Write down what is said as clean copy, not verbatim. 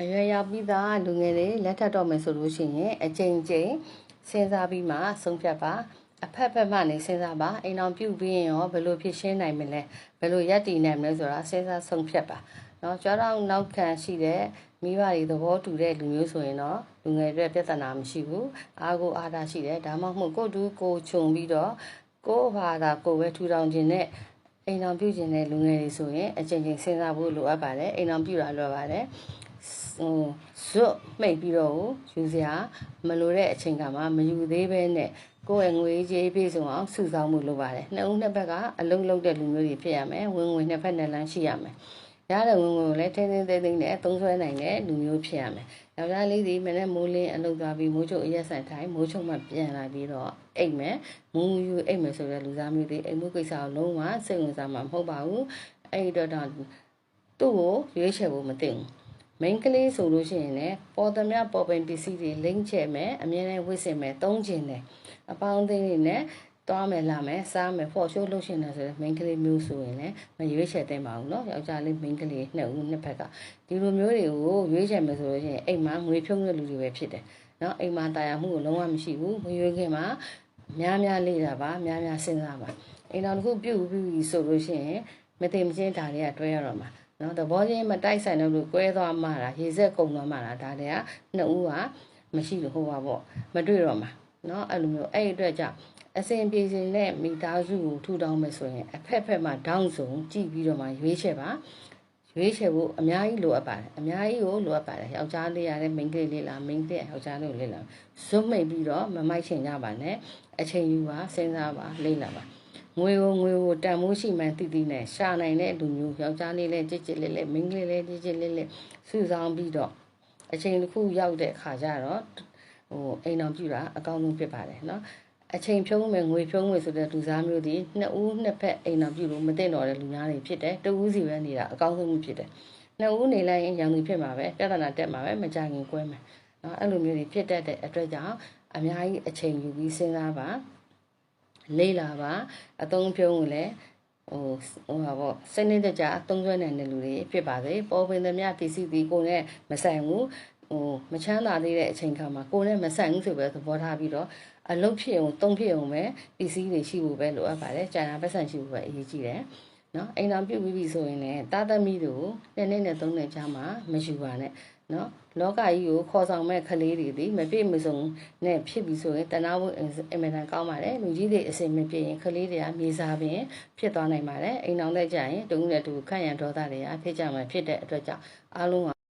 အရွယ်ရောက်ပြီးသားလူငယ်တွေလက်ထပ်တော့မယ်ဆိုလို့ရှိရင်အချိန်စဉ်းစားပြီးမှဆုံးဖြတ်ပါအဖက်ဖက်မှနေစဉ်းစားပါအိမ်အောင်ပြုတ်ပြီးရင်ရောဘယ်လိုဖြစ်ရှင်းနိုင်မလဲဘယ်လိုရပ်တည်နိုင်မလဲဆိုတာစဉ်းစားဆုံးဖြတ်ပါနော်ကြွားတော့နောက်ခံရှိတဲ့မိဘတွေသဘောတူတဲ့လူမျိုးဆိုရင်တော့လူငယ်တွေပြဿနာမရှိဘူးအားကိုအားထားရှိတယ်ဒါမှမဟုတ်ကိုတူကိုခြုံပြီးတော့ကိုဘာသာကိုပဲထူထောင်ခြင်းနဲ့အိမ်အောင်ပြုတ်ခြင်းတဲ့လူငယ်တွေဆိုရင်အချိန်ချင်းစဉ်းစားဖို့လိုအပ်ပါတယ်အိမ်အောင်ပြုတ်တာလိုပါတယ်ဇွတ်မိတ်ပြီးတော့ယူစရာမလိုတဲ့အချိန်ကမှမယူသေးပဲနဲ့ကိုယ့်ရဲ့ငွေကြေးပြည့်စုံအောင်စုဆောင်းမှုလိုပါတယ်နှစ်ဦးနှစ်ဘက်ကအလုံးလုံးတဲ့လူမျိုးတွေဖြစ်ရမယ်ဝင်ငွေနှစ်ဖက်နဲ့လမ်းရှိရမယ်ရတဲ့ဝင်ငွေကိုလည်းထင်းထင်းသိသိနဲ့သုံးဆွဲနိုင်တဲ့လူမျိုးဖြစ်ရမယ်ယောက်ျားလေးဒီမနေ့မိုးလင်းအလုပ်သွားပြီးမိုးချုပ်အရက်ဆန်ထိုင်မိုးချုပ်မှပြန်လာပြီးတော့အိတ်မယ်မူးယူအိတ်မယ်ဆိုတဲ့လူသားမျိုးတွေအိမ်မှုကိစ္စကိုလုံးဝစိတ်ဝင်စားမှာမဟုတ်ပါဘူးအဲ့တော့သူ့ကိုရွေးချယ်ဖို့မသိဘူးမိန်းကလေးဆိုလို့ရှိရင်လည်းပေါ်သမျှပေါ်ပင်ပစ္စည်းတွေလိမ့်ချဲ့မယ်အမြဲတမ်းဝစ်စင်မယ်သုံးကျင်တယ်အပေါင်းအသင်းတွေနဲ့သွားမယ်လာမယ်စားမယ်ဖော်ရှိုးလုပ်ရှင်တယ်ဆိုတော့မိန်းကလေးမျိုးဆိုရင်လည်းမရွေးချယ်သင့်ပါဘူးเนาะယောက်ျားလေးမိန်းကလေးနှစ်ဦးနှစ်ဖက်ကဒီလိုမျိုးတွေကိုရွေးချယ်မယ်ဆိုလို့ရှိရင်အိမ်မှာငွေဖြုံးတဲ့လူတွေပဲဖြစ်တယ်เนาะအိမ်မှာတာယာမှုကိုလုံးဝမရှိဘူးမရွေးခင်မှာများများလေးတာပါများများစဉ်းစားပါအိမ်တော်တစ်ခုပြုတ်ပြီးဆိုလို့ရှိရင်မသိမချင်းဒါတွေကတွဲရတော့မှာနော်သဘောချင်းမတိုက်ဆိုင်တော့လို့ကွဲသွားမှတာရေစက်ကုန်သွားမှတာဒါတွေကနှစ်ဦးကမရှိလို့ဟိုပါပေါ့မတွေ့တော့မှာနော်အဲ့လိုမျိုးအဲ့အတွက်ကြောင့်အစဉ်ပြေစင်နဲ့မိသားစုကိုထူထောင်မယ်ဆိုရင်အဖက်ဖက်မှာဒေါင်းစုံကြည့်ပြီးတော့မှရွေးချယ်ပါရွေးချယ်ဖို့အများကြီးလိုအပ်ပါတယ်အများကြီးကိုလိုအပ်ပါတယ်ယောက်ျားလေးရတဲ့မိန်းကလေးလေးလားမိန်းကလေးယောက်ျားလေးကိုလေးလားဇွတ်မိတ်ပြီးတော့မမိုက်ချင်ကြပါနဲ့အချိန်ယူပါစဉ်းစားပါလေ့လာပါငွေကိုတန်မိုးရှိမှန်တည်တည်နဲ့ရှာနိုင်တဲ့လူမျိုးယောက်ျားလေးလည်းကြစ်ကြစ်လေးလေးမိန်းကလေးလည်းကြစ်ကြစ်လေးလေးစုဆောင်ပြီးတော့အချိန်တစ်ခုရောက်တဲ့အခါကျတော့အိမ်အောင်ပြူတာအကောင်းဆုံးဖြစ်ပါတယ်เนาะအချိန်ဖြုံးမယ်ငွေဖြုံးမယ်ဆိုတဲ့လူစားမျိုးဒီနှစ်ဦးနှစ်ဖက်အိမ်အောင်ပြူလို့မသိတော့တဲ့လူများတွေဖြစ်တယ်တဦးစီပဲနေတာအကောင်းဆုံးမှုဖြစ်တယ်နှစ်ဦးနေလိုက်ရင်ရောင်သူဖြစ်မှာပဲပြဿနာတက်မှာပဲမကြခင်ကွဲမယ်เนาะအဲ့လိုမျိုးတွေဖြစ်တတ်တဲ့အတွက်ကြောင့်အများကြီးအချိန်ယူပြီးစဉ်းစားပါလေးလာပါအသုံးပြုံးကိုလည်းဟာပေါ့စနစ်တကျအသုံးဆွဲနိုင်တဲ့လူတွေဖြစ်ပါစေပေါ်ပင်သမျှပစ္စည်းဒီကိုနဲ့မဆိုင်ဘူးမချမ်းသာသေးတဲ့အချိန်ခါမှာကိုနဲ့မဆိုင်ဘူးဆိုပဲသဘောထားပြီးတော့အလုပ်ဖြစ်အောင်သုံးဖြစ်အောင်ပဲပစ္စည်းတွေရှိဖို့ပဲလိုအပ်ပါတယ်ကြာနာပတ်စံရှိဖို့ပဲအရေးကြီးတယ်နော်အိမ်တော်ပြုတ်ပြီးပြီဆိုရင်လည်းတာသမီတို့နှစ်နှစ်နဲ့သုံးနှစ်ကြားမှာမယူပါနဲ့နော်လောကကြီးကိုခေါ်ဆောင်မဲ့ကလေးတွေဒီမပြည့်မစုံနဲ့ဖြစ်ပြီးဆိုရင်တနာဖို့အင်မတန်ကောင်းပါတယ်လူကြီးတွေအစင်မပြည့်ရင်ကလေးတွေကမြေစာပင်ဖြစ်သွားနိုင်ပါတယ်အိမ်တော်လက်ကြရင်တုံးနဲ့တူခန့်ရန်ဒေါသတွေကဖြစ်ကြမှာဖြစ်တဲ့အတွက်ကြောင့်အားလုံး